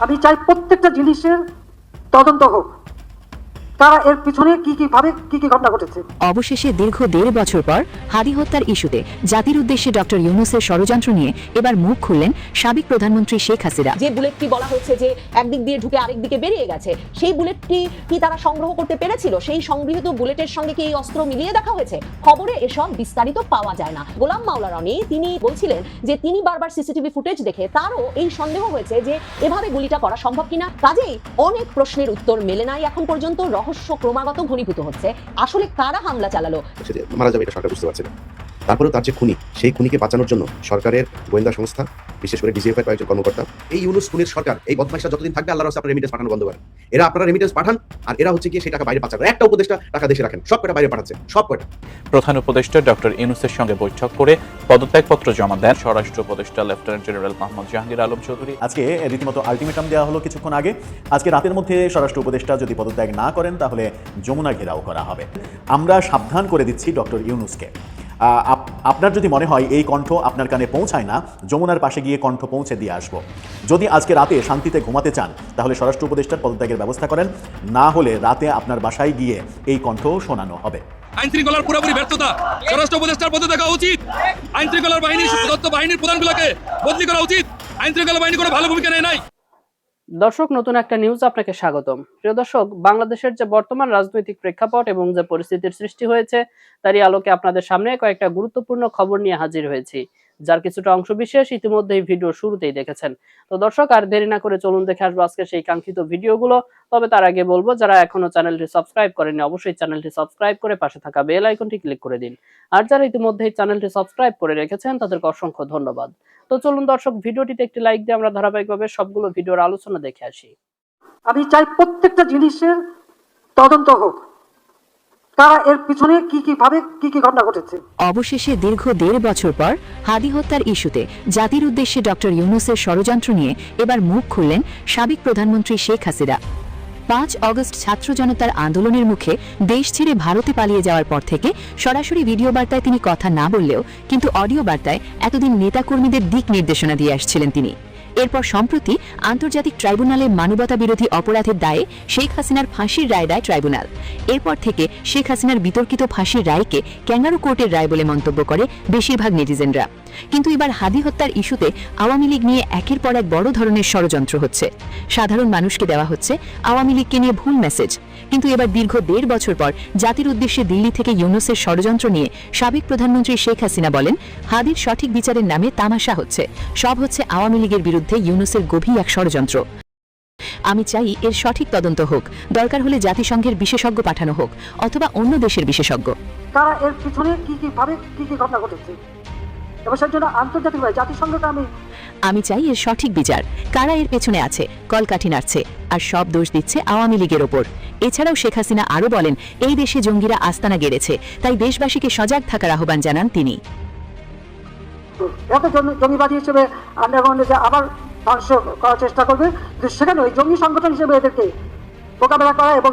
আমি চাই প্রত্যেকটা জিনিসের তদন্ত হোক, তারা এর পিছনে কি ঘটনা ঘটেছে। অবশেষে দীর্ঘ 1.5 বছর পর হাদি হত্যার ইস্যুতে জাতির উদ্দেশ্যে ডক্টর ইউনূসের ষড়যন্ত্র নিয়ে এবার মুখ খুললেন সাবেক প্রধানমন্ত্রী শেখ হাসিনা। যে বুলেটটি বলা হচ্ছে যে একদিক দিয়ে ঢুকে আরেক দিকে বেরিয়ে গেছে, সেই বুলেটটি কি তারা সংগ্রহ করতে পেরেছিল? সেই সংগৃহীত বুলেটের সঙ্গে কি এই অস্ত্র মিলিয়ে দেখা হয়েছে? খবরে এসব বিস্তারিত পাওয়া যায় না। গোলাম মাওলা রনি তিনি বলছিলেন যে তিনি বারবার সিসিটিভি ফুটেজ দেখে তারও এই সন্দেহ হয়েছে যে এভাবে গুলিটা করা সম্ভব কিনা। কাজেই অনেক প্রশ্নের উত্তর মেলে নাই এখন পর্যন্ত। রহস্য ক্রমাগত ঘনীভূত হচ্ছে। আসলে কারা হামলা চালালো? মারা যাবে এটা সরকার বুঝতে পারছে না। তারপরেও তার যে খুনি, সেই খুনিকে বাঁচানোর জন্য সরকারের গোয়েন্দা সংস্থা, বিশেষ করে ডিজিএফআই কয়েকজন কর্মকর্তা, এই ইউনূস খুনির সরকার, এই বদমাইশরা যতদিন থাকবে আল্লাহর রাস্তায় আপনারা রেমিটেন্স পাঠানো বন্ধ করেন। এরা আপনারা রেমিটেন্স পাঠান, আর এরা হচ্ছে গিয়ে সেই টাকা বাইরে পাচার করে। একটা উপদেষ্টা টাকা দেশে রাখেন, সব কটা বাইরে পাঠাচ্ছে, সব কটা। প্রধান উপদেষ্টা ডক্টর ইউনূসের সঙ্গে বৈঠক করে পদত্যাগপত্র জমা দেন স্বরাষ্ট্র উপদেষ্টা লেফটেন্যান্ট জেনারেল মোহাম্মদ জাহাঙ্গীর আলম চৌধুরী। আজকে রীতিমতো আলটিমেটাম দেওয়া হলো কিছুক্ষণ আগে। আজকে রাতের মধ্যে স্বরাষ্ট্র উপদেষ্টা যদি পদত্যাগ না করেন তাহলে যমুনা ঘেরাও করা হবে। আমরা সাবধান করে দিচ্ছি ডক্টর ইউনূসকে। আপনার যদি মনে হয় এই কণ্ঠ আপনার কানে পৌঁছায় না, যমুনার পাশে গিয়ে কণ্ঠ পৌঁছে দিয়ে আসবো। যদি আজকে রাতে শান্তিতে ঘুমাতে চান তাহলে স্বরাষ্ট্র উপদেষ্টার পদত্যাগের ব্যবস্থা করেন, না হলে রাতে আপনার বাসায় গিয়ে এই কণ্ঠ শোনানো হবে। আইন শৃঙ্খলার পুরোপুরি ব্যর্থতা, স্বরাষ্ট্র উপদেষ্টার পদত্যাগ উচিত। আইন শৃঙ্খলার বাহিনীর তথ্য বাহিনীর প্রধানগুলোকে বদলি করা উচিত। আইন শৃঙ্খলা বাহিনী কোনো ভালো ভূমিকা নেয় নাই। দর্শক, নতুন একটা নিউজ আপনাকে স্বাগতম। প্রিয় দর্শক, বাংলাদেশের যে বর্তমান রাজনৈতিক প্রেক্ষাপট এবং যে পরিস্থিতির সৃষ্টি হয়েছে তারই আলোকে আপনাদের সামনে কয়েকটা গুরুত্বপূর্ণ খবর নিয়ে হাজির হয়েছি, যার কিছুটা অংশবিশেষ ইতিমধ্যে ভিডিও শুরুতেই দেখেছেন। তো দর্শক, আর দেরি না করে চলুন দেখে আসবো আজকে সেই কাঙ্ক্ষিত ভিডিওগুলো। তবে তার আগে বলবো, যারা এখনো চ্যানেলটি সাবস্ক্রাইব করেননি অবশ্যই চ্যানেলটি সাবস্ক্রাইব করে পাশে থাকা বেল আইকনটি ক্লিক করে দিন। আর যারা ইতিমধ্যেই চ্যানেলটি সাবস্ক্রাইব করে রেখেছেন তাদেরকে অসংখ্য ধন্যবাদ। তো চলুন দর্শক, ভিডিওটিতে একটি লাইক দিয়ে আমরা ধারাবাহিকভাবে সবগুলো ভিডিওর আলোচনা দেখে আসি। আমি চাই প্রত্যেকটা জিনিসের তদন্ত হোক, তারা এর পিছনে কি ঘটনা ঘটেছে। অবশেষে দীর্ঘ 1.5 বছর পর হাদি হত্যার ইস্যুতে জাতির উদ্দেশ্যে ডক্টর ইউনূসের ষড়যন্ত্র নিয়ে এবার মুখ খুললেন সাবেক প্রধানমন্ত্রী শেখ হাসিনা। 5 অগস্ট ছাত্র জনতার আন্দোলনের মুখে দেশ ছেড়ে ভারতে পালিয়ে যাওয়ার পর থেকে সরাসরি ভিডিও বার্তায় তিনি কথা না বললেও কিন্তু অডিও বার্তায় এতদিন নেতাকর্মীদের দিক নির্দেশনা দিয়ে আসছিলেন তিনি। এরপর সম্প্রতি আন্তর্জাতিক ট্রাইব্যুনালে মানবতা বিরোধী অপরাধের দায়ে শেখ হাসিনার ফাঁসির রায় দেয় ট্রাইব্যুনাল। এরপর থেকে শেখ হাসিনার বিতর্কিত ফাঁসির রায়কে ক্যাঙ্গারু কোর্টের রায় বলে মন্তব্য করে বেশিরভাগ নেটিজেনরা। কিন্তু এবার হাদি হত্যার ইস্যুতে আওয়ামী লীগ নিয়ে একের পর এক বড় ধরনের ষড়যন্ত্র হচ্ছে। সাধারণ মানুষকে দেওয়া হচ্ছে আওয়ামী লীগকে নিয়ে ভুল মেসেজ। কিন্তু এবার দীর্ঘ 1.5 বছর পর জাতির উদ্দেশ্যে দিল্লি থেকে ইউনূসের ষড়যন্ত্র নিয়ে সাবেক প্রধানমন্ত্রী শেখ হাসিনা বলেন, হাদির সঠিক বিচারের নামে তামাশা হচ্ছে, সব হচ্ছে আওয়ামী লীগের বিরুদ্ধে ইউনূসের গভীর এক ষড়যন্ত্র। আমি চাই এর সঠিক তদন্ত হোক, দরকার হলে জাতিসংঘের বিশেষজ্ঞ পাঠানো হোক অথবা অন্য দেশের বিশেষজ্ঞ। তারা এর পিছনে কি ঘটনা ঘটেছে এবং সেই জন্য আন্তর্জাতিকভাবে জাতিসংঘটা আমি চাই এর সঠিক বিচার। কারা এর পেছনে আছে, কলকাঠি নাড়ছে আর সব দোষ দিচ্ছে আওয়ামী লীগের ওপর। এছাড়াও শেখ হাসিনা আরও বলেন, এই দেশে জঙ্গিরা আস্তানা গেড়েছে, তাই দেশবাসীকে সজাগ থাকার আহ্বান জানান তিনি। এত জঙ্গিবাদী হিসেবে আন্ডারগ্রাউন্ডে যে আবার ধ্বংস করার চেষ্টা করবে, সেখানে ওই জঙ্গি সংগঠন হিসেবে এদেরকে মোকাবেলা করা এবং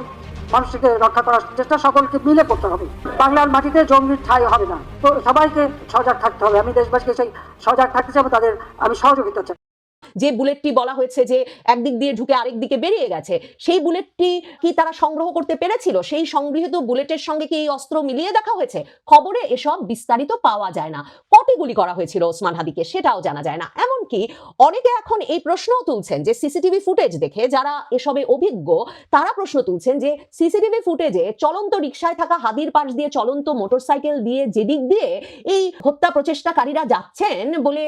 মানুষকে রক্ষা করার চেষ্টা সকলকে মিলে করতে হবে। বাংলার মাটিতে জঙ্গির ঠাঁই হবে না। তো সবাইকে সজাগ থাকতে হবে। আমি দেশবাসীকে সেই সজাগ থাকতে চাই, তাদের আমি সহযোগিতা চাই। যে বুলেটটি বলা হয়েছে যে একদিক দিয়ে ঢুকে আরেক দিকে বেরিয়ে গেছে, সেই বুলেটটি কি তারা সংগ্রহ করতে পেরেছিল? সেই সংগৃহীত বুলেটের সঙ্গে কি এই অস্ত্র মিলিয়ে দেখা হয়েছে? খবরে এসব বিস্তারিত পাওয়া যায় না। কটি গুলি করা হয়েছিল ওসমান হাদিকে সেটাও জানা যায় না। এমনকি অনেকে এখন এই প্রশ্নও তুলছেন যে সিসিটিভি ফুটেজ দেখে যারা এসবে অভিজ্ঞ তারা প্রশ্ন তুলছেন যে সিসিটিভি ফুটেজে চলন্ত রিকশায় থাকা হাদির পাশ দিয়ে চলন্ত মোটরসাইকেল দিয়ে যেদিক দিয়ে এই হত্যা প্রচেষ্টাকারীরা যাচ্ছেন বলে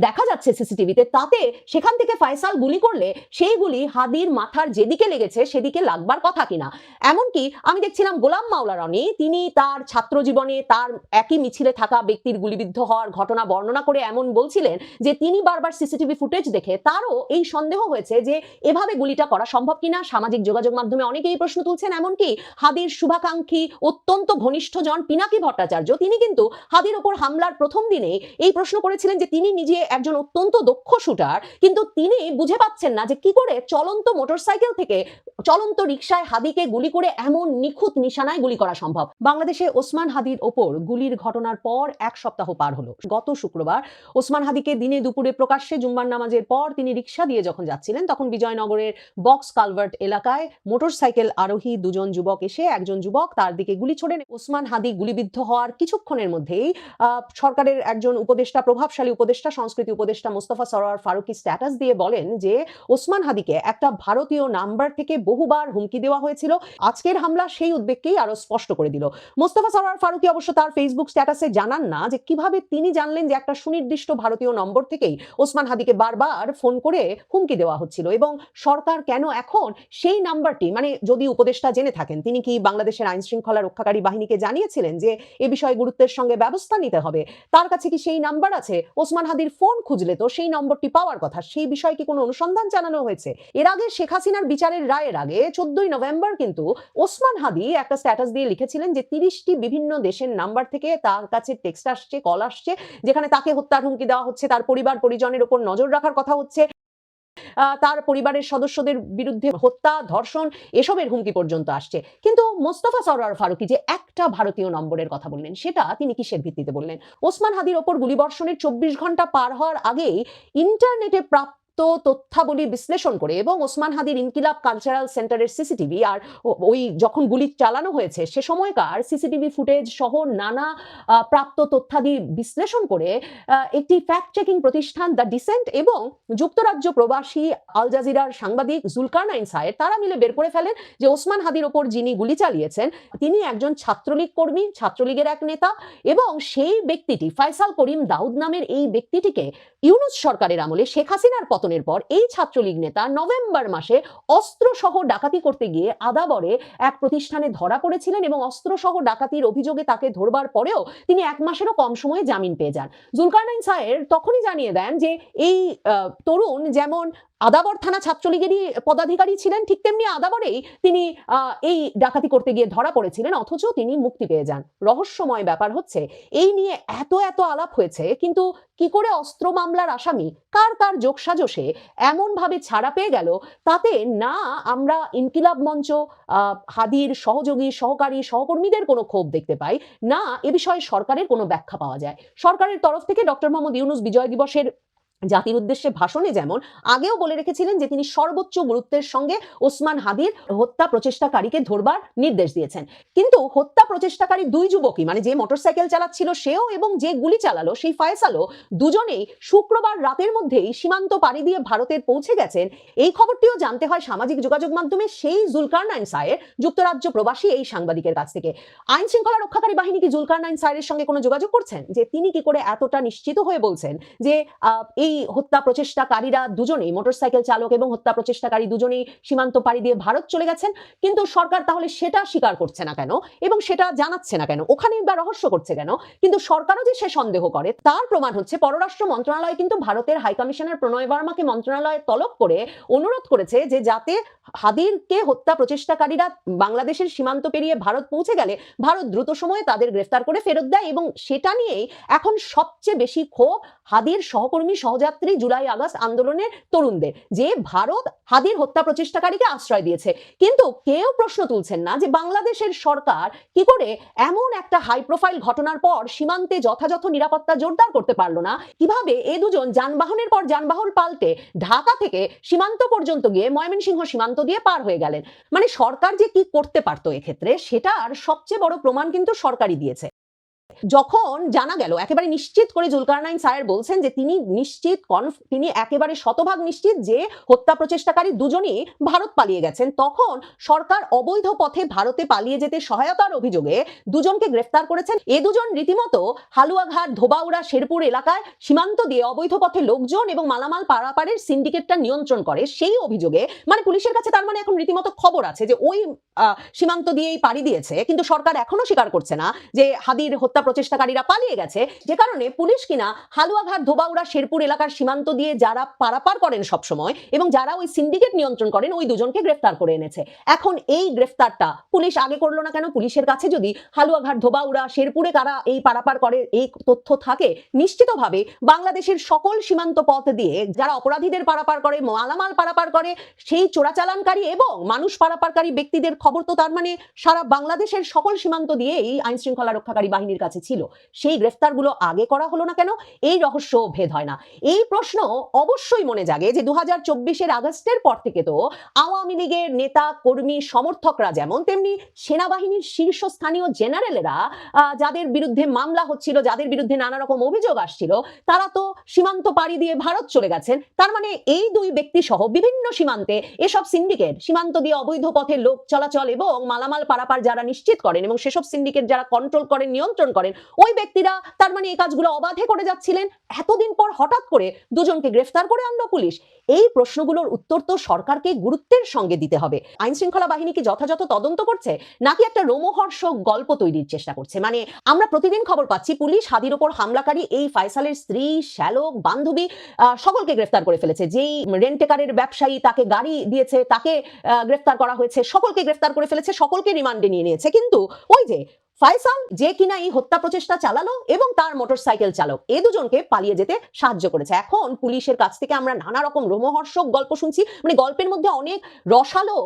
দেখা যাচ্ছে সিসিটিভিতে, তাতে সেখান থেকে ফয়সাল গুলি করলে সেই গুলি হাদির মাথার যেদিকে লেগেছে সেদিকে লাগবার কথা কিনা। এমনকি আমি দেখছিলাম গোলাম মাওলা রনি তিনি তার ছাত্র জীবনে তার একই মিছিলে থাকা ব্যক্তির গুলিবিদ্ধ হওয়ার ঘটনা বর্ণনা করে এমন বলছিলেন যে তিনি বারবার সিসিটিভি ফুটেজ দেখে তারও এই সন্দেহ হয়েছে যে এভাবে গুলিটা করা সম্ভব কিনা। সামাজিক যোগাযোগ মাধ্যমে অনেকেই প্রশ্ন তুলছেন। এমনকি হাদির শুভাকাঙ্ক্ষী অত্যন্ত ঘনিষ্ঠজন পিনাকি ভট্টাচার্য তিনি কিন্তু হাদির ওপর হামলার প্রথম দিনে এই প্রশ্ন করেছিলেন যে তিনি নিজে একজন অত্যন্ত দক্ষ শুটার, কিন্তু তিনি বুঝে পাচ্ছেন না যে কি করে চলন্ত মোটরসাইকেল থেকে চলন্ত রিকশায় হাদিকে গুলি করে এমন নিখুঁত নিশানায় গুলি করা সম্ভব। বাংলাদেশে ওসমান হাদির ওপর গুলির ঘটনার পর 1 সপ্তাহ পার হলো। গত শুক্রবার ওসমান হাদিকে দিনে দুপুরে প্রকাশ্যে জুম্মার নামাজের পর তিনি রিকশা দিয়ে যখন যাচ্ছিলেন, তখন বিজয়নগরের বক্স কালভার্ট এলাকায় মোটরসাইকেল আরোহী দুজন যুবক এসে একজন যুবক তার দিকে গুলি ছোড়েন। ওসমান হাদি গুলিবিদ্ধ হওয়ার কিছুক্ষণের মধ্যেই সরকারের একজন উপদেষ্টা, প্রভাবশালী উপদেষ্টা, সংস্কৃতি উপদেষ্টা মোস্তফা সরোয়ার ফারুকী স্ট্যাটাস দিয়ে বলেন যে ওসমান হাদিকে একটা ভারতীয় নাম্বার থেকে বহুবার হুমকি দেওয়া হয়েছিল। আজকের হামলা সেই উদ্বেগকেই আরো স্পষ্ট করে দিল। মোস্তফা সরোয়ার ফারুকী অবশ্য তার ফেসবুক স্ট্যাটাসে জানান না যে কিভাবে তিনি জানলেন যে একটা সুনির্দিষ্ট ভারতীয় নম্বর থেকেই ওসমান হাদিকে বারবার ফোন করে হুমকি দেওয়া হচ্ছিল, এবং সরকার কেন এখন সেই নাম্বারটি, মানে যদি উপদেষ্টা জেনে থাকেন, তিনি কি বাংলাদেশের আইন শৃঙ্খলা রক্ষাকারী বাহিনীকে জানিয়েছিলেন যে এ বিষয়ে গুরুত্বের সঙ্গে ব্যবস্থা নিতে হবে? তার কাছে কি সেই নাম্বার আছে? ওসমান হাদির ফোন খুঁজলে তো সেই নম্বরটি পাওয়ার কথা। সেই বিষয়ে কি কোনো অনুসন্ধান জানানো হয়েছে? এর আগে শেখ হাসিনার বিচারের রায়ের আগে 14ই নভেম্বর কিন্তু ওসমান হাদি একটা স্ট্যাটাস দিয়ে লিখেছিলেন যে 30টি বিভিন্ন দেশের নাম্বার থেকে তার কাছে টেক্সট আসছে, কল আসছে, যেখানে তাকে হত্যার হুমকি দেওয়া হচ্ছে, তার পরিবার পরিজনের উপর নজর রাখার কথা হচ্ছে, তার পরিবারের সদস্যদের বিরুদ্ধে হত্যা, ধর্ষণ এসবের হুমকি পর্যন্ত আসছে। কিন্তু মোস্তফা সরোয়ার ফারুকী যে একটা ভারতীয় নম্বরের কথা বললেন, সেটা তিনি কিসের ভিত্তিতে বললেন? ওসমান হাদির ওপর গুলিবর্ষণের 24 ঘন্টা পার হওয়ার আগেই ইন্টারনেটে প্রাপ্ত তথ্যাবলী বিশ্লেষণ করে এবং ওসমান হাদির ইনকিলাব কালচারাল সেন্টারের সিসিটিভি আর ওই যখন গুলি চালানো হয়েছে সে সময়কার সিসিটিভি ফুটেজ সহ নানা প্রাপ্ত তথ্যাদি বিশ্লেষণ করে একটি ফ্যাক্ট চেকিং প্রতিষ্ঠান দ্য ডিসেন্ট এবং যুক্তরাজ্য প্রবাসী আল জাজিরার সাংবাদিক জুলকারনাইন সায়েদ তারা মিলে বের করে ফেলেন যে ওসমান হাদির ওপর যিনি গুলি চালিয়েছেন তিনি একজন ছাত্রলীগ কর্মী, ছাত্রলীগের এক নেতা, এবং সেই ব্যক্তিটি ফয়সাল করিম দাউদ নামের এই ব্যক্তিটিকে ইউনূস সরকারের আমলে শেখ হাসিনার পতনের পর এই ছাত্রলীগ নেতা নভেম্বর মাসে অস্ত্রসহ ডাকাতি করতে গিয়ে আদাবরে এক প্রতিষ্ঠানে ধরা পড়েছিলেন এবং অস্ত্রসহ ডাকাতির অভিযোগে তাকে ধরবার পরেও তিনি 1 মাসেরও কম সময়ে জামিন পেয়ে যান। জুলকারনাইন সায়ের তখনই জানিয়ে দেন যে এই তরুণ যেমন আদাবর থানা ছাত্রলীগেরই পদাধিকারী ছিলেন, ঠিক তেমনি আদাবরেই তিনি এই ডাকাতি করতে গিয়ে ধরা পড়েছিলেন, অথচ তিনি মুক্তি পেয়ে যান। রহস্যময় ব্যাপার হচ্ছে এই নিয়ে এত আলাপ হয়েছে, কিন্তু কি করে অস্ত্র মামলার আসামি কার কার যোগসাজশে এমন ভাবে ছাড়া পেয়ে গেল, তাতে না আমরা ইনকিলাব মঞ্চ, হাদির সহযোগী, সহকারী, সহকর্মীদের কোনো ক্ষোভ দেখতে পাই, না এ বিষয়ে সরকারের কোনো ব্যাখ্যা পাওয়া যায়। সরকারের তরফ থেকে ডক্টর মোহাম্মদ ইউনূস বিজয় দিবসের জাতির উদ্দেশ্যে ভাষণে যেমন আগেও বলে রেখেছিলেন যে তিনি সর্বোচ্চ গুরুত্বের সঙ্গে ওসমান হাদির হত্যা প্রচেষ্টাকারীকে ধরবার নির্দেশ দিয়েছেন, কিন্তু হত্যা প্রচেষ্টাকারী 2 যুবকই, মানে যে মোটরসাইকেল চালাচ্ছিল সেও এবং যে গুলি চালালো সেই ফয়সালও, দুজনেই শুক্রবার রাতের মধ্যেই সীমান্ত পাড়ি দিয়ে ভারতের পৌঁছে গেছেন। এই খবরটিও জানতে হয় সামাজিক যোগাযোগ মাধ্যমে সেই জুলকারনাইন সায়ের যুক্তরাজ্য প্রবাসী এই সাংবাদিকের কাছ থেকে। আইন শৃঙ্খলা রক্ষাকারী বাহিনী কি জুলকারনাইন সায়ের সঙ্গে কোনো যোগাযোগ করছেন যে তিনি কি করে এতটা নিশ্চিত হয়ে বলছেন যে এই হত্যা প্রচেষ্টাকারীরা দুজনেই, মোটরসাইকেল চালক এবং হত্যা প্রচেষ্টাকারী দুজনেই সীমান্ত পাড়ি দিয়ে ভারত চলে গেছেন? কিন্তু সরকার তাহলে সেটা স্বীকার করছে না কেন এবং সেটা জানাচ্ছে না কেন? ওখানেই বা রহস্য করছে কেন? কিন্তু সরকারও যে সে সন্দেহ করে তার প্রমাণ হচ্ছে পররাষ্ট্র মন্ত্রণালয় কিন্তু ভারতের হাই কমিশনার প্রণয় বর্মাকে মন্ত্রণালয়ে তলব করে অনুরোধ করেছে যে যাতে হাদিরকে হত্যা প্রচেষ্টাকারীরা বাংলাদেশের সীমান্ত পেরিয়ে ভারত পৌঁছে গেলে ভারত দ্রুত সময়ে তাদের গ্রেফতার করে ফেরত দেয়, এবং সেটা নিয়েই এখন সবচেয়ে বেশি ক্ষোভ হাদির সহকর্মী, সহযাত্রী, জুলাই আগস্ট আন্দোলনের তরুণদের, যে ভারত হাদির হত্যা প্রচেষ্টাকারীকে আশ্রয় দিয়েছে। কিন্তু কেউ প্রশ্ন তুলছেন না যে বাংলাদেশের সরকার কি করে এমন একটা হাই প্রোফাইল ঘটনার পর সীমান্তে যথাযথ নিরাপত্তা জোরদার করতে পারলো না? কিভাবে এ দুজন যানবাহনের পর যানবাহন পাল্টে ঢাকা থেকে সীমান্ত পর্যন্ত গিয়ে ময়মনসিংহ সীমান্ত দিয়ে পার হয়ে গেলেন? মানে সরকার যে কি করতে পারতো এক্ষেত্রে, সেটার সবচেয়ে বড় প্রমাণ কিন্তু সরকারই দিয়েছে। যখন জানা গেল, একেবারে নিশ্চিত করে জুলকারনাইন সায়ের বলছেন যে তিনি নিশ্চিত, তিনি একেবারে শতভাগ নিশ্চিত যে হত্যা প্রচেষ্টাকারী দুজনই ভারত পালিয়ে গেছেন, তখন সরকার অবৈধ পথে ভারতে পালিয়ে যেতে সহায়তার অভিযোগে দুজনকে গ্রেফতার করেছেন। এ দুজন রীতিমতো হালুয়াঘাট, ধোবাউড়া, শেরপুর এলাকায় সীমান্ত দিয়ে অবৈধ পথে লোকজন এবং মালামাল পারাপারের সিন্ডিকেটটা নিয়ন্ত্রণ করে সেই অভিযোগে, মানে পুলিশের কাছে তার মানে এখন রীতিমতো খবর আছে যে ওই সীমান্ত দিয়েই পাড়ি দিয়েছে, কিন্তু সরকার এখনো স্বীকার করছে না যে হাদির হত্যা প্রচেষ্টাকারীরা পালিয়ে গেছে, যে কারণে পুলিশ কিনা হালুয়াঘাট, ধোবাউড়া, শেরপুর এলাকার সীমান্ত দিয়ে যারা পারাপার করেন সবসময় এবং যারা ওই সিন্ডিকেট নিয়ন্ত্রণ করেন ওই দুজনকে গ্রেফতার করে এনেছে। এখন এই গ্রেফতারটা পুলিশ আগে করলো না কেন? পুলিশের কাছে যদি হালুয়াঘাট, ধোবাউড়া, শেরপুরে কারা এই পারাপার করে এই তথ্য থাকে, নিশ্চিতভাবে বাংলাদেশের সকল সীমান্ত পথ দিয়ে যারা অপরাধীদের পারাপার করে, মালামাল পারাপার করে, সেই চোরাচালানকারী এবং মানুষ পারাপারকারী ব্যক্তিদের খবর তো তার মানে সারা বাংলাদেশের সকল সীমান্ত দিয়ে এই আইন শৃঙ্খলা রক্ষাকারী বাহিনীর কাছে ছিল। সেই গ্রেফতারগুলো আগে করা হলো না কেন? এই রহস্য ভেদ হয় না। এই প্রশ্ন অবশ্যই মনে জাগে যে 2024-এর আগস্টের পর থেকে তো আওয়ামী লীগের নেতা, কর্মী, সমর্থকরা যেমন তেমনি সেনাবাহিনীর শীর্ষস্থানীয় জেনারেলেরা যাদের বিরুদ্ধে মামলা হচ্ছিল, যাদের বিরুদ্ধে নানা রকম অভিযোগ আসছিল, তারা তো সীমান্ত পাড়ি দিয়ে ভারত চলে গেছেন। তার মানে এই দুই ব্যক্তি সহ বিভিন্ন সীমান্তে এসব সিন্ডিকেট, সীমান্ত দিয়ে অবৈধ পথে লোক চলাচল এবং মালামাল পারাপার যারা নিশ্চিত করেন এবং সেসব সিন্ডিকেট যারা কন্ট্রোল করেন, নিয়ন্ত্রণ করেন, ওই ব্যক্তিরা তার মানে এই কাজগুলো অবাধে করে যাচ্ছিলেন। এতদিন পর হঠাৎ করে দুজনকে গ্রেফতার করে আনলো পুলিশ। এই প্রশ্নগুলোর উত্তর তো সরকারকে গুরুত্বের সঙ্গে দিতে হবে। আইন শৃঙ্খলা বাহিনী কি যথাযথ তদন্ত করছে, নাকি একটা রোমহর্ষক গল্প তৈরির চেষ্টা করছে? মানে আমরা প্রতিদিন খবর পাচ্ছি পুলিশ হাদির ওপর হামলাকারী এই ফাইসালের স্ত্রী, শ্যালক, বান্ধবী সকলকে গ্রেফতার করে ফেলেছে। যেই রেন্টেকারের ব্যবসায়ী তাকে গাড়ি দিয়েছে তাকে গ্রেফতার করা হয়েছে, সকলকে গ্রেফতার করে ফেলেছে, সকলকে রিমান্ডে নিয়ে নিয়েছে। কিন্তু ওই যে ফাইসাল যে কিনা এই হত্যা প্রচেষ্টা চালালো এবং তার মোটরসাইকেল চালক, এ দুজনকে পালিয়ে যেতে সাহায্য করেছে। এখন পুলিশের কাছ থেকে আমরা নানা রকম রোমহর্ষক গল্প শুনছি, মানে গল্পের মধ্যে অনেক রসালো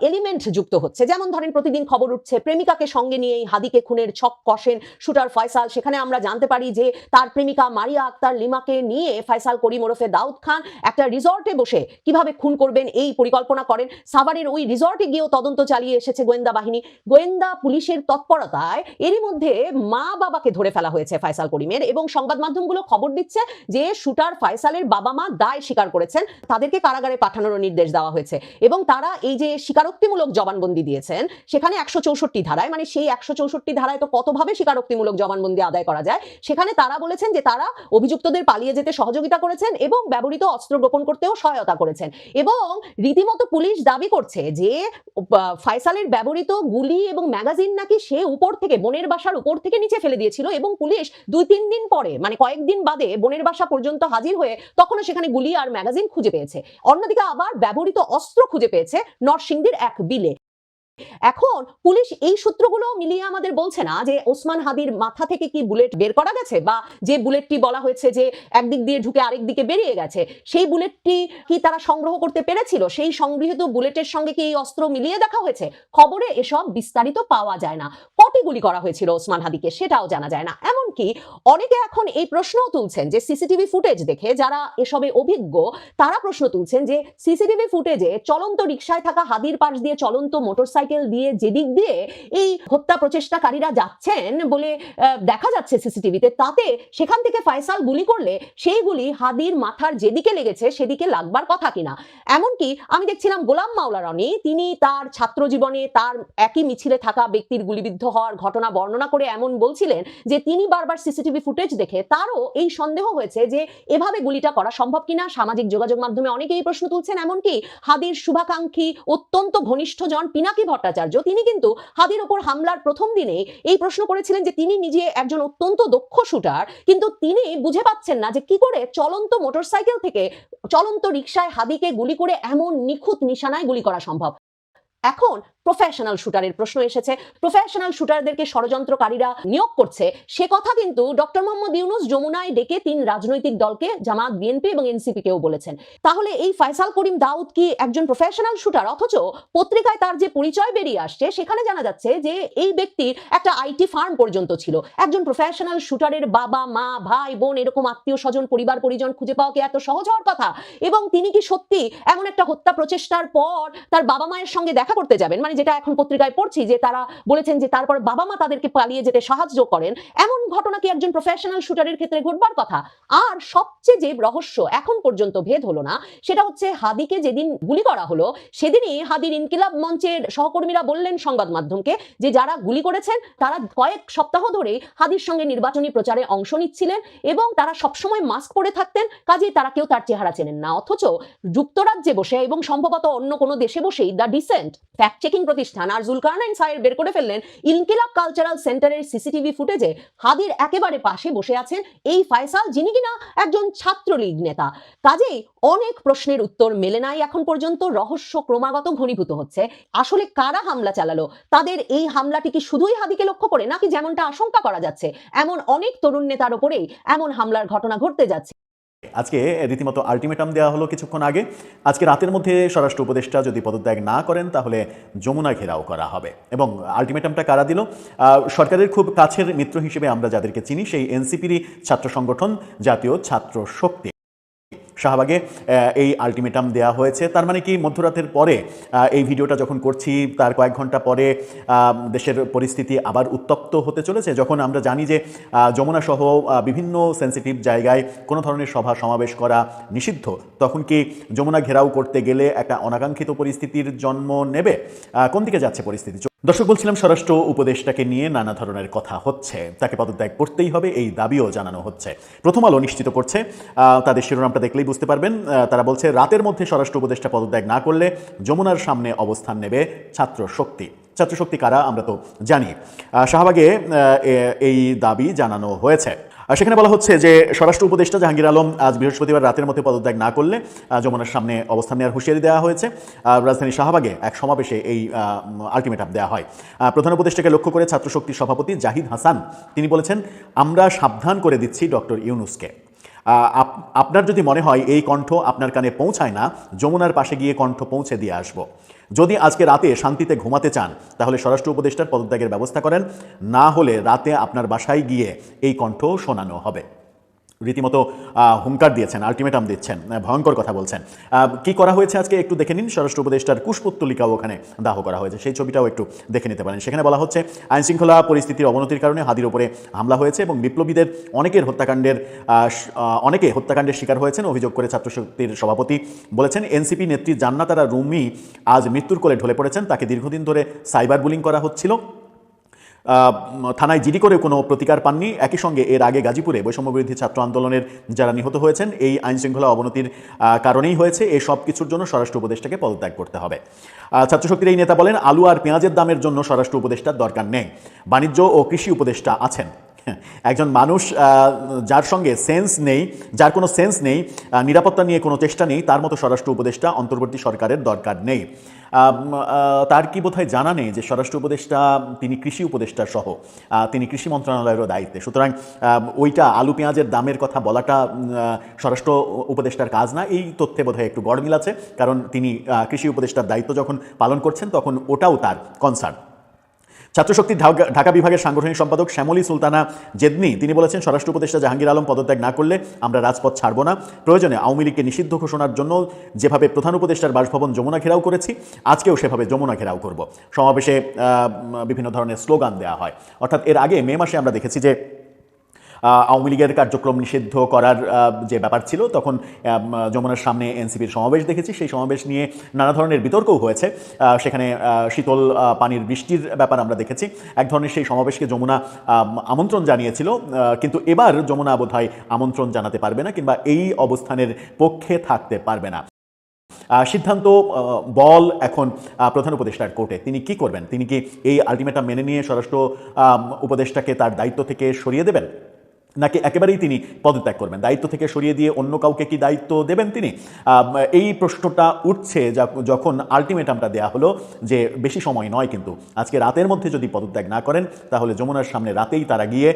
এলিমেন্ট যুক্ত হচ্ছে। যেমন ধরেন প্রতিদিন খবর উঠছে প্রেমিকাকে সঙ্গে নিয়ে হাদিকে খুনের ছক কষেন শুটার ফয়সাল। সেখানে আমরা জানতে পারি যে তার প্রেমিকা মারিয়া আক্তার লিমাকে নিয়ে ফয়সাল করিম ওরফে দাউদ খান একটা রিসর্টে বসে কিভাবে খুন করবেন এই পরিকল্পনা করেন। সাভারের ওই রিসর্টে গিয়েও তদন্ত চালিয়ে এসেছে গোয়েন্দা বাহিনী। গোয়েন্দা পুলিশের তৎপরতা এরই মধ্যে মা বাবাকে ধরে ফেলা হয়েছে ফয়সাল করিমের, এবং সংবাদ মাধ্যমগুলো খবর দিচ্ছে যে শুটার ফয়সালের বাবা মা দায় স্বীকার করেছেন, তাদেরকে কারাগারে পাঠানোর নির্দেশ দেওয়া হয়েছে এবং তারা এই যে স্বীকারোক্তিমূলক জবানবন্দি দিয়েছেন সেখানে 164 ধারায়, মানে সেই 164 ধারায় তো কতভাবে স্বীকারোক্তিমূলক জবানবন্দি আদায় করা যায়, সেখানে তারা বলেছেন যে তারা অভিযুক্তদের পালিয়ে যেতে সহযোগিতা করেছেন এবং ব্যবহৃত অস্ত্র গোপন করতেও সহায়তা করেছেন। এবং রীতিমতো পুলিশ দাবি করছে যে ফয়সালের ব্যবহৃত গুলি এবং ম্যাগাজিন নাকি সে উপর থেকে, বোনের বাসার উপর থেকে নিচে ফেলে দিয়েছিল এবং পুলিশ 2-3 দিন পরে, মানে কয়েকদিন বাদে বোনের বাসা পর্যন্ত হাজির হয়ে তখনও সেখানে গুলি আর ম্যাগাজিন খুঁজে পেয়েছে। অন্যদিকে আবার ব্যবহৃত অস্ত্র খুঁজে পেয়েছে নরসিংদীর এক বিলে। এখন পুলিশ এই সূত্রগুলো মিলিয়ে আমাদের বলছে না যে ওসমান হাদির মাথা থেকে কি বুলেট বের করা গেছে, বা যে বুলেটটি বলা হয়েছে যে একদিক দিয়ে ঢুকে আরেক দিকে বেরিয়ে গেছে, সেই বুলেটটি কি তারা সংগ্রহ করতে পেরেছিল, সেই সংগৃহীত বুলেটের সঙ্গে কি এই অস্ত্র মিলিয়ে দেখা হয়েছে? খবরে এসব বিস্তারিত পাওয়া যায় না। কটি গুলি করা হয়েছিল ওসমান হাদিকে সেটাও জানা যায় না। এমনকি অনেকে এখন এই প্রশ্নও তুলছেন যে সিসিটিভি ফুটেজ দেখে যারা এসবে অভিজ্ঞ তারা প্রশ্ন তুলছেন যে সিসিটিভি ফুটেজে চলন্ত রিকশায় থাকা হাদির পাশ দিয়ে চলন্ত মোটরসাইকেল দিয়ে যেদিক দিয়ে এই হত্যা প্রচেষ্টাকারীরা যাচ্ছেন বলে দেখা যাচ্ছে সিসিটিভিতে, তাতে সেখান থেকে ফয়সাল গুলি করলে সেই গুলি হাদির মাথার যেদিকে লেগেছে সেদিকে লাগবার কথা কিনা। এমনকি আমি দেখছিলাম গোলাম মাওলা রনি, তিনি তার ছাত্র জীবনে তার একই মিছিলে থাকা ব্যক্তির গুলিবিদ্ধ হওয়ার ঘটনা বর্ণনা করে এমন বলছিলেন যে তিনি বারবার সিসিটিভি ফুটেজ দেখে তারও এই সন্দেহ হয়েছে যে এভাবে গুলিটা করা সম্ভব কিনা। সামাজিক যোগাযোগ মাধ্যমে অনেকেই প্রশ্ন তুলছেন, এমনকি হাদির শুভাকাঙ্ক্ষী অত্যন্ত ঘনিষ্ঠজন পিনাকি ভট্টাচার্য, তিনি কিন্তু হাদির ওপর হামলার প্রথম দিনে এই প্রশ্ন করেছিলেন যে তিনি নিজে একজন অত্যন্ত দক্ষ শুটার, কিন্তু তিনি বুঝে পাচ্ছেন না যে কি করে চলন্ত মোটরসাইকেল থেকে চলন্ত রিকশায় হাদিকে গুলি করে এমন নিখুঁত নিশানায় গুলি করা সম্ভব। এখন প্রফেশনাল শুটারের প্রশ্ন এসেছে। প্রফেশনাল শুটারদেরকে ষড়যন্ত্রকারীরা নিয়োগ করছে সে কথা কিন্তু ডক্টর মোহাম্মদ ইউনূস যমুনায় ডেকে 3 রাজনৈতিক দলকে, জামাত, বিএনপি এবং এনসিপি কেও বলেছেন। তাহলে এই ফয়সাল করিম দাউদ কি একজন প্রফেশনাল শুটার? অথচ পত্রিকায় তার যে পরিচয় বেরিয়ে আসছে সেখানে জানা যাচ্ছে যে এই ব্যক্তির একটা আইটি ফার্ম পর্যন্ত ছিল। একজন প্রফেশনাল শুটারের বাবা মা ভাই বোন এরকম আত্মীয় স্বজন পরিবার পরিজন খুঁজে পাওয়া কি এত সহজ হওয়ার কথা? এবং তিনি কি সত্যি এমন একটা হত্যা প্রচেষ্টার পর তার বাবা মায়ের সঙ্গে দেখা করতে যাবেন? মানে যেটা এখন পত্রিকায় পড়ছি যে তারা বলেছেন যে তারপর বাবা মা তাদেরকে পালিয়ে যেতে সাহায্য করেন, এমন ঘটনা কি একজন প্রফেশনাল শুটারের ক্ষেত্রে ঘটবার কথা? আর সবচেয়ে যে রহস্য এখন পর্যন্ত ভেদ হলো না সেটা হচ্ছে হাদিকে যেদিন গুলি করা হলো সেদিনই হাদির ইনকিলাব মঞ্চের সহকর্মীরা বললেন সংবাদ মাধ্যমকে যে যারা গুলি করেছেন তারা কয়েক সপ্তাহ ধরেই হাদির সঙ্গে নির্বাচনী প্রচারে অংশ নিচ্ছিলেন এবং তারা সবসময় মাস্ক পরে থাকতেন, কাজেই তারা কেউ তার চেহারা চেনেন না। অথচ যুক্তরাজ্যে বসে এবং সম্ভবত অন্য কোনো দেশে বসেই দ্য ডিসেন্ট ফ্যাক্ট চেকিং প্রতিষ্ঠান আর জুলকারনাইন সাহেব বের করে ফেললেন ইনকিলাব কালচারাল সেন্টারের সিসিটিভি ফুটেজে হাদির একেবারে পাশে বসে আছেন এই ফয়সাল, যিনি কিনা একজন ছাত্রলীগ নেতা। কাজেই অনেক প্রশ্নের উত্তর মেলে নাই এখন পর্যন্ত, রহস্য ক্রমাগত ঘনীভূত হচ্ছে। আসলে কারা হামলা চালালো, তাদের এই হামলাটি কি শুধুই হাদিকে লক্ষ্য করে, নাকি যেমনটা আশঙ্কা করা যাচ্ছে এমন অনেক তরুণ নেতার উপরেই এমন হামলার ঘটনা ঘটতে যাচ্ছে? আজকে রীতিমতো আলটিমেটাম দেওয়া হলো কিছুক্ষণ আগে। আজকে রাতের মধ্যে স্বরাষ্ট্র উপদেষ্টা যদি পদত্যাগ না করেন তাহলে যমুনা ঘেরাও করা হবে। এবং আলটিমেটামটা কারা দিল? সরকারের খুব কাছের মিত্র হিসেবে আমরা যাদেরকে চিনি, সেই এনসিপিরই ছাত্র সংগঠন জাতীয় ছাত্র শক্তি। শাহবাগে এই আলটিমেটাম দেওয়া হয়েছে। তার মানে কি মধ্যরাতের পরে এই ভিডিওটা যখন করছি তার কয়েক ঘন্টা পরে দেশের পরিস্থিতি আবার উত্তপ্ত হতে চলেছে, যখন আমরা জানি যে যমুনা সহ বিভিন্ন সেন্সিটিভ জায়গায় কোনো ধরনের সভা সমাবেশ করা নিষিদ্ধ, তখন কি যমুনা ঘেরাও করতে গেলে একটা অনাকাঙ্ক্ষিত পরিস্থিতির জন্ম নেবে? কোন দিকে যাচ্ছে পরিস্থিতি? দর্শক, বলছিলাম স্বরাষ্ট্র উপদেষ্টাকে নিয়ে নানা ধরনের কথা হচ্ছে, তাকে পদত্যাগ করতেই হবে এই দাবিও জানানো হচ্ছে। প্রথম আলো নিশ্চিত করছে, তাদের শিরোনামটা দেখলেই বুঝতে পারবেন। তারা বলছে রাতের মধ্যে স্বরাষ্ট্র উপদেষ্টা পদত্যাগ না করলে যমুনার সামনে অবস্থান নেবে ছাত্র শক্তি। ছাত্র শক্তি কারা আমরা তো জানি। শাহবাগে এই দাবি জানানো হয়েছে। সেখানে বলা হচ্ছে যে স্বরাষ্ট্র উপদেষ্টা জাহাঙ্গীর আলম আজ বৃহস্পতিবার রাতের মধ্যে পদত্যাগ না করলে যমুনার সামনে অবস্থান নেওয়ার হুঁশিয়ারি দেওয়া হয়েছে। রাজধানীর শাহবাগে এক সমাবেশে এই আলটিমেটাম দেওয়া হয়। প্রধান উপদেষ্টাকে লক্ষ্য করে ছাত্র শক্তির সভাপতি জাহিদ হাসান তিনি বলেছেন, আমরা সাবধান করে দিচ্ছি ডক্টর ইউনূসকে। আপনার যদি মনে হয় এই কণ্ঠ আপনার কানে পৌঁছায় না, যমুনার পাশে গিয়ে কণ্ঠ পৌঁছে দিয়ে আসব। যদি আজকে রাতে শান্তিতে ঘুমাতে চান তাহলে স্বরাষ্ট্র উপদেষ্টার পদত্যাগের ব্যবস্থা করেন, না হলে রাতে আপনার বাসায় গিয়ে এই কণ্ঠ শোনানো হবে। রীতিমতো হুঙ্কার দিয়েছেন, আলটিমেটাম দিচ্ছেন, ভয়ঙ্কর কথা বলছেন। কি করা হয়েছে আজকে একটু দেখে নিন। স্বরাষ্ট্র উপদেষ্টার কুশপুত্তলিকাও ওখানে দাহ করা হয়েছে, সেই ছবিটাও একটু দেখে নিতে পারেন। সেখানে বলা হচ্ছে আইনশৃঙ্খলা পরিস্থিতির অবনতির কারণে হাদির উপরে হামলা হয়েছে এবং বিপ্লবীদের অনেকে হত্যাকাণ্ডের শিকার হয়েছেন অভিযোগ করে ছাত্রশক্তির সভাপতি বলেছেন, এনসিপি নেত্রী জান্নাতারা রুমি আজ মৃত্যুর কোলে ঢলে পড়েছেন। তাকে দীর্ঘদিন ধরে সাইবার বুলিং করা হচ্ছিল, থানায় জিডি করে কোনো প্রতিকার পাননি। একই সঙ্গে এর আগে গাজীপুরে বৈষম্যবিরোধী ছাত্র আন্দোলনের যারা নিহত হয়েছেন এই আইনশৃঙ্খলা অবনতির কারণেই হয়েছে। এই সব কিছুর জন্য স্বরাষ্ট্র উপদেষ্টাকে পদত্যাগ করতে হবে। ছাত্রশক্তির এই নেতা বলেন, আলু আর পেঁয়াজের দামের জন্য স্বরাষ্ট্র উপদেষ্টার দরকার নেই, বাণিজ্য ও কৃষি উপদেষ্টা আছেন। একজন মানুষ যার সঙ্গে সেন্স নেই, যার কোনো সেন্স নেই, নিরাপত্তা নিয়ে কোনো চেষ্টা নেই, তার মতো স্বরাষ্ট্র উপদেষ্টা অন্তর্বর্তী সরকারের দরকার নেই। তার কি বোধহয় জানা নেই যে স্বরাষ্ট্র উপদেষ্টা তিনি কৃষি উপদেষ্টা সহ তিনি কৃষি মন্ত্রণালয়েরও দায়িত্বে। সুতরাং ওইটা আলু পেঁয়াজের দামের কথা বলাটা স্বরাষ্ট্র উপদেষ্টার কাজ না। এই তথ্যে বোধহয় একটু গড়মিল আছে, কারণ তিনি কৃষি উপদেষ্টার দায়িত্ব যখন পালন করছেন তখন ওটাও তার কনসার্ন। ছাত্রশক্তির ঢাকা বিভাগের সাংগঠনিক সম্পাদক শ্যামলী সুলতানা জেদনি তিনি বলেছেন, স্বরাষ্ট্র উপদেষ্টা জাহাঙ্গীর আলম পদত্যাগ না করলে আমরা রাজপথ ছাড়ব না। প্রয়োজনে আওয়ামী লীগকে নিষিদ্ধ ঘোষণার জন্য যেভাবে প্রধান উপদেষ্টার বাসভবন যমুনা ঘেরাও করেছি, আজকেও সেভাবে যমুনা ঘেরাও করব। সমাবেশে বিভিন্ন ধরনের স্লোগান দেওয়া হয়। অর্থাৎ এর আগে মে মাসে আমরা দেখেছি যে আওয়ামী লীগের কার্যক্রম নিষিদ্ধ করার যে ব্যাপার ছিল, তখন যমুনার সামনে এনসিপির সমাবেশ দেখেছি। সেই সমাবেশ নিয়ে নানা ধরনের বিতর্কও হয়েছে। সেখানে শীতল পানির বৃষ্টির ব্যাপার আমরা দেখেছি। এক ধরনের সেই সমাবেশকে যমুনা আমন্ত্রণ জানিয়েছিল, কিন্তু এবার যমুনা বোধহয় আমন্ত্রণ জানাতে পারবে না কিংবা এই অবস্থানের পক্ষে থাকতে পারবে না। সিদ্ধান্ত বল এখন প্রধান উপদেষ্টার কোর্টে। তিনি কি করবেন? তিনি কি এই আলটিমেটাম মেনে নিয়ে স্বরাষ্ট্র উপদেষ্টাকে তার দায়িত্ব থেকে সরিয়ে দেবেন, নাকি একেবারেই তিনি পদত্যাগ করবেন? দায়িত্ব থেকে সরিয়ে দিয়ে অন্য কাউকে কি দায়িত্ব দেবেন তিনি? এই প্রশ্নটা উঠছে যখন আলটিমেটামটা দেয়া হলো যে বেশি সময় নয়, কিন্তু আজকে রাতের মধ্যে যদি পদত্যাগ না করেন তাহলে যমুনার সামনে রাতেই তারা গিয়ে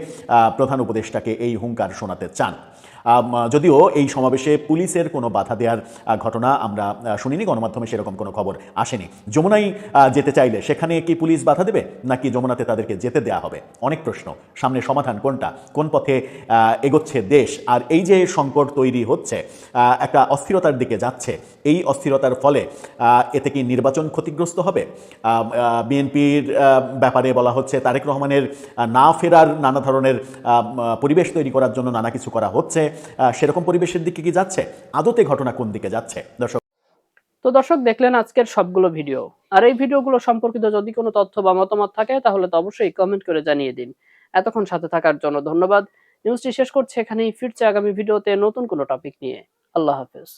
প্রধান উপদেষ্টাকে এই হুঙ্কার শোনাতে চান। যদিও এই সমাবেশে পুলিশের কোনো বাধা দেওয়ার ঘটনা আমরা শুনিনি, গণমাধ্যমে সেরকম কোনো খবর আসেনি। যমুনায় যেতে চাইলে সেখানে কি পুলিশ বাধা দেবে, নাকি যমুনাতে তাদেরকে যেতে দেওয়া হবে? অনেক প্রশ্ন। সামনে সমাধান কোনটা? কোন পথে এগোচ্ছে দেশ? আর এই যে সংকট তৈরি হচ্ছে, একটা অস্থিরতার দিকে যাচ্ছে, এই অস্থিরতার ফলে এতে কি নির্বাচন ক্ষতিগ্রস্ত হবে? বিএনপির ব্যাপারে বলা হচ্ছে তারেক রহমানের না ফেরার নানা ধরনের পরিবেশ তৈরি করার জন্য নানা কিছু করা হচ্ছে। সেরকম পরিবেশের দিকে কি যাচ্ছে? আদতে ঘটনা কোন দিকে যাচ্ছে? দর্শক দেখলেন আজকের সবগুলো ভিডিও। আর এই ভিডিওগুলো সম্পর্কিত যদি কোনো তথ্য বা মতামত থাকে তাহলে তো অবশ্যই কমেন্ট করে জানিয়ে দিন। এতক্ষণ সাথে থাকার জন্য ধন্যবাদ। নিউজটি শেষ করছে এখানেই, ফিরছে আগামী ভিডিওতে নতুন কোনো টপিক নিয়ে। আল্লাহ হাফেজ।